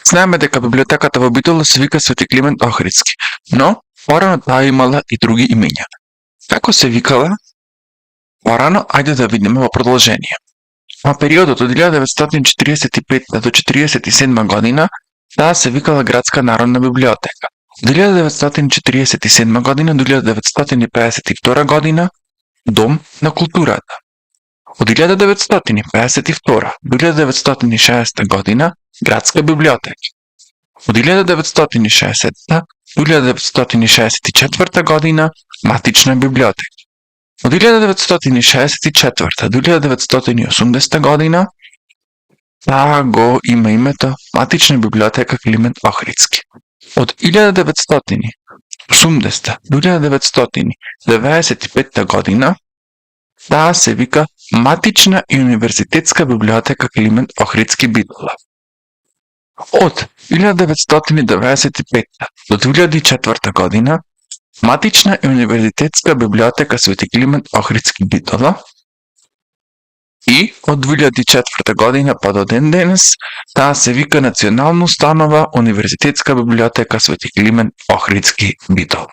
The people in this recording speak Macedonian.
Знаеме дека библиотеката во Битола се вика Свети Климент Охридски, но порано таа имала и други имења. Како се викала? Порано, ајде да видиме во продолжение. Во периодот од 1945 до 1947 година таа се викала Градска народна библиотека. Од 1947 година до 1952 година Дом на културата. Од 1952 до 1960 година Градска библиотека. Од 1960 до 1964 година Матична библиотека. Од 1964 до 1980 година таа го има името Матична библиотека Климент Охридски. Од 1980 до 1995 година таа се вика Матична и универзитетска библиотека Климент Охридски Битола. Од 1995 до 2004 година Матична и универзитетска библиотека Свети Климент Охридски Битола и од 2004 година па до ден денес таа се вика Национална установа Универзитетска библиотека Свети Климент Охридски Битола.